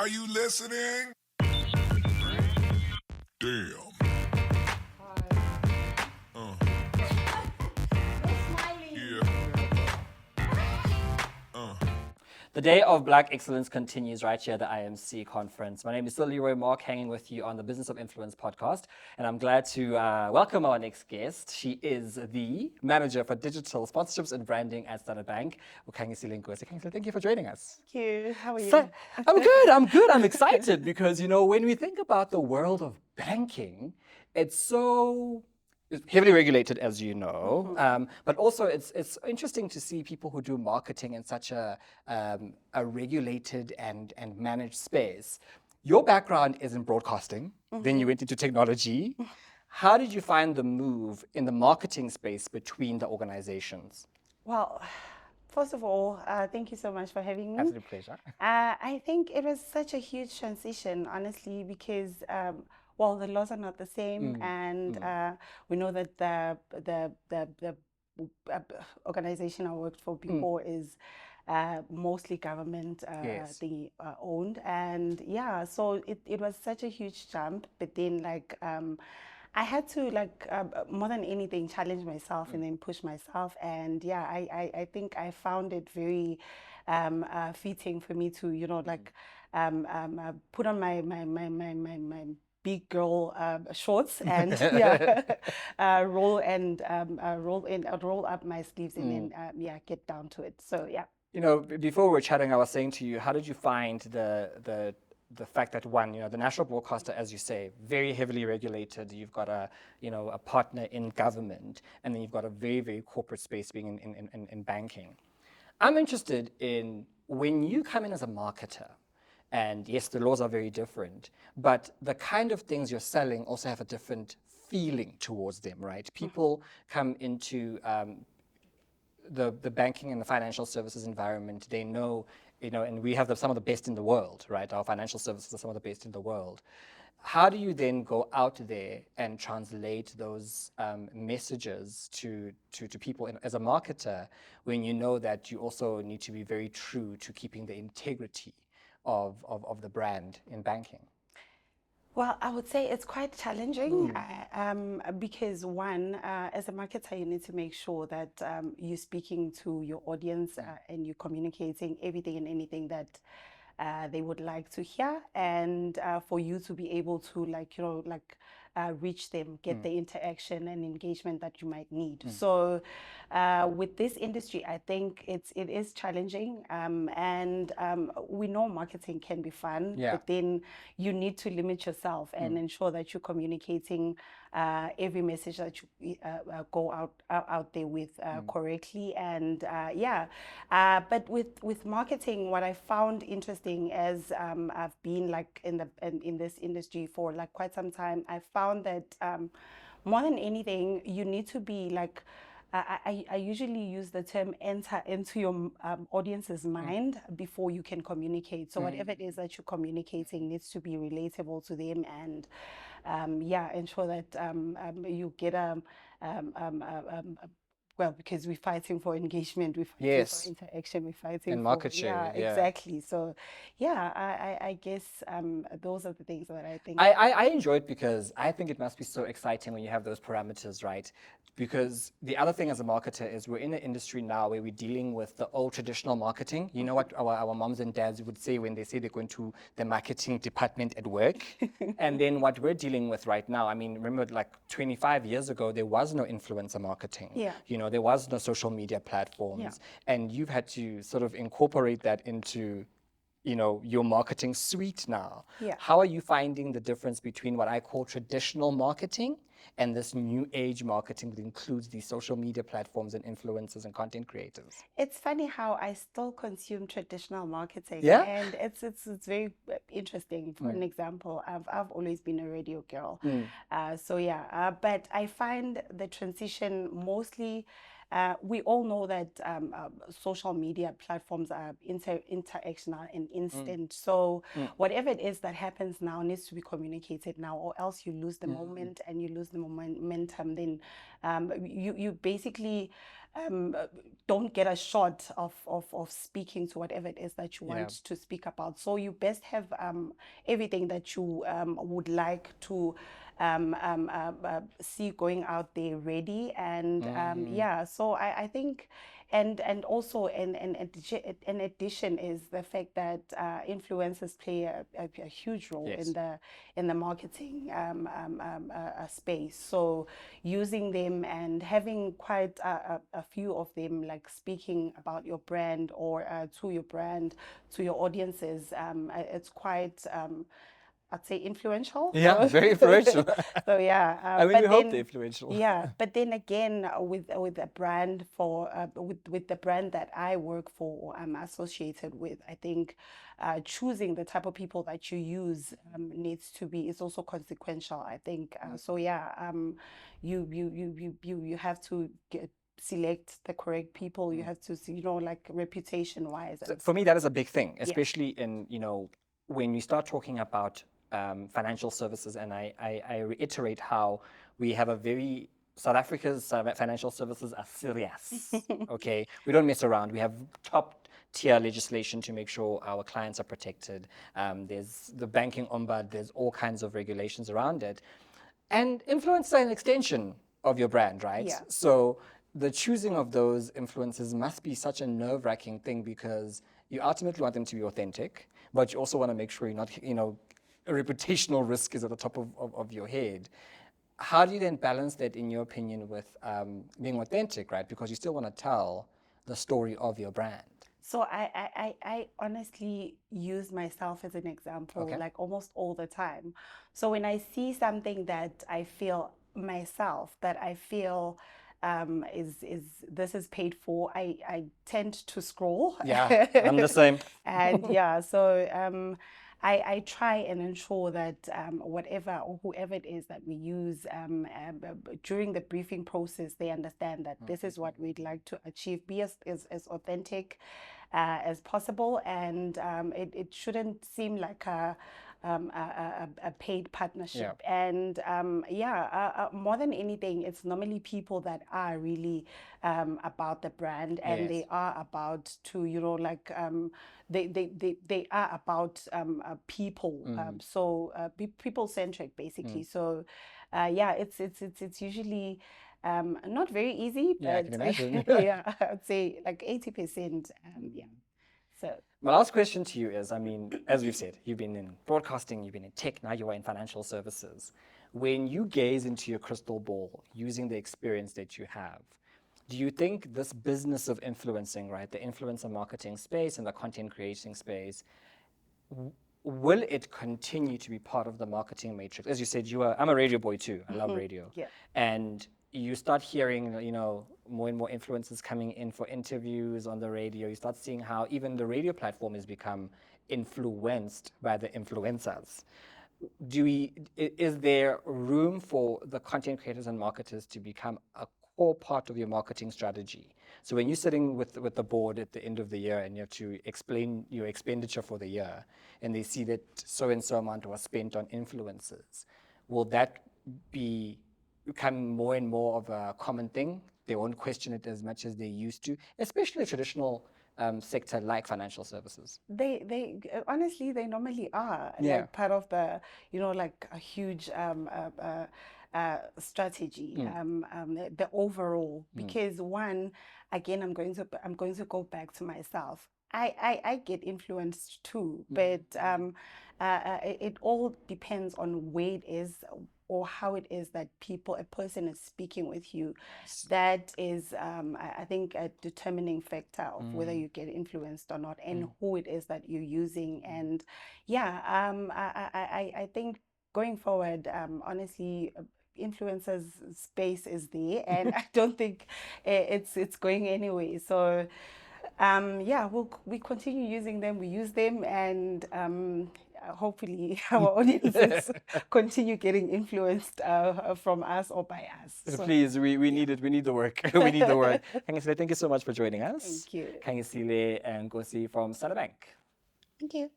Are you listening? Damn. Yeah. The Day of Black Excellence continues right here at the IMC conference. My name is still Leroy Mark, hanging with you on the Business of Influence podcast, and I'm glad to welcome our next guest. She is the manager for digital sponsorships and branding at Nedbank, Khanyisile Nkosi. Khanyisile, thank you for joining us. Thank you. How are you? So, I'm good. I'm excited because, when we think about the world of banking, it's so heavily regulated, as you know, but also it's interesting to see people who do marketing in such a regulated and managed space. Your background is in broadcasting, then you went into technology. How did you find the move in the marketing space between the organizations? Well, first of all, thank you so much for having me. Absolute pleasure. I think it was such a huge transition, honestly, because the laws are not the same, and we know that the organization I worked for before is mostly government Yes. owned, and yeah, so it was such a huge jump. But then I had to more than anything challenge myself and then push myself, and yeah, I think I found it very fitting for me to put on my big girl shorts and roll up my sleeves and then get down to it. So yeah. Before we were chatting, I was saying to you, how did you find the fact that one, the national broadcaster, as you say, very heavily regulated. You've got a partner in government, and then you've got a very, very corporate space being in banking. I'm interested in when you come in as a marketer, and yes, the laws are very different, but the kind of things you're selling also have a different feeling towards them, right? People come into the banking and the financial services environment. They know, and we have some of the best in the world, right? Our financial services are some of the best in the world. How do you then go out there and translate those messages to people as a marketer, when you know that you also need to be very true to keeping the integrity of the brand in banking? Well, I would say it's quite challenging because one, as a marketer, you need to make sure that you're speaking to your audience and you're communicating everything and anything that they would like to hear, and for you to be able to reach them, get the interaction and engagement that you might need. So with this industry, I think it is challenging, and we know marketing can be fun, but then you need to limit yourself and ensure that you're communicating every message that you go out there with correctly. And but with marketing, what I found interesting as I've been in this industry for quite some time, I found that more than anything, you need to be I usually use the term enter into your audience's mind before you can communicate. So whatever it is that you're communicating needs to be relatable to them, and ensure that you get because we're fighting for engagement, we're fighting for interaction, we're fighting and market share. Yeah, exactly. So I guess those are the things that I think. I enjoy it because I think it must be so exciting when you have those parameters, right? Because the other thing as a marketer is we're in an industry now where we're dealing with the old traditional marketing. You know what our moms and dads would say when they say they're going to the marketing department at work? And then what we're dealing with right now, I mean, remember 25 years ago, there was no influencer marketing. Yeah. There was no social media platforms. And you've had to sort of incorporate that into your marketing suite now. Yeah. How are you finding the difference between what I call traditional marketing and this new age marketing that includes these social media platforms and influencers and content creators? It's funny how I still consume traditional marketing. Yeah? And it's very interesting. For an example, I've always been a radio girl. But I find the transition mostly. We all know that social media platforms are interactional and instant. So whatever it is that happens now needs to be communicated now, or else you lose the moment and you lose the momentum. Then you basically don't get a shot of speaking to whatever it is that you Yeah. want to speak about. So you best have everything that you would like to see going out there ready. And yeah, so I think, and also in addition is the fact that influencers play a huge role Yes. in the marketing space. So using them and having quite a few of them, like speaking about your brand or to your brand, to your audiences, it's quite I'd say influential. Yeah, So, very influential. so yeah, I mean, but we hope they're then influential. yeah, but then again, with a brand for with the brand that I work for or I'm associated with, I think choosing the type of people that you use needs to be, it's also consequential. I think so. Yeah, you have to select the correct people. You have to see, like reputation wise. So for me, that is a big thing, Yeah. especially in, when we start talking about financial services, and I reiterate how we have a very, South Africa's financial services are serious, okay? We don't mess around. We have top tier legislation to make sure our clients are protected. There's the banking ombud, there's all kinds of regulations around it. And influence are an extension of your brand, right? Yeah. So the choosing of those influences must be such a nerve-wracking thing, because you ultimately want them to be authentic, but you also want to make sure you're not, a reputational risk is at the top of your head. How do you then balance that, in your opinion, with being authentic, right? Because you still want to tell the story of your brand. So I honestly use myself as an example, Okay. like almost all the time. So when I see something that I feel is this is paid for, I tend to scroll. Yeah, I'm the same. And yeah, so I try and ensure that whatever or whoever it is that we use during the briefing process, they understand that this is what we'd like to achieve, be as authentic as possible, and it shouldn't seem like a paid partnership. Yeah. And more than anything, it's normally people that are really about the brand, and Yes. they are about to, they are about people. So people centric, basically. So yeah, it's usually not very easy, Yeah, I but can imagine. yeah, I'd say like 80%. Yeah. So My last question to you is, I mean, as we've said, you've been in broadcasting, you've been in tech, now you are in financial services. When you gaze into your crystal ball using the experience that you have, do you think this business of influencing, right, the influencer marketing space and the content creating space, will it continue to be part of the marketing matrix? As you said, I'm a radio boy too. I love radio. yeah. And you start hearing, more and more influencers coming in for interviews on the radio. You start seeing how even the radio platform has become influenced by the influencers. Is there room for the content creators and marketers to become a core part of your marketing strategy? So when you're sitting with the board at the end of the year and you have to explain your expenditure for the year, and they see that so and so amount was spent on influencers, will that become more and more of a common thing? They won't question it as much as they used to, especially a traditional sector like financial services. They honestly, they normally are Yeah. like part of the, like a huge strategy, the overall. Because one, again, I'm going to go back to myself. I get influenced too, but it all depends on where it is or how it is that a person is speaking with you. That is, I think, a determining factor of whether you get influenced or not, and who it is that you're using. And yeah, I think going forward, honestly, influencers space is there, and I don't think it's going anyway. So yeah, we continue using them. We use them, and hopefully our audiences continue getting influenced from us or by us. So, Please, we need it. We need the work. We need the work. Khanyisile, thank you so much for joining us. thank you. Khanyisile and Nkosi from Nedbank. Thank you.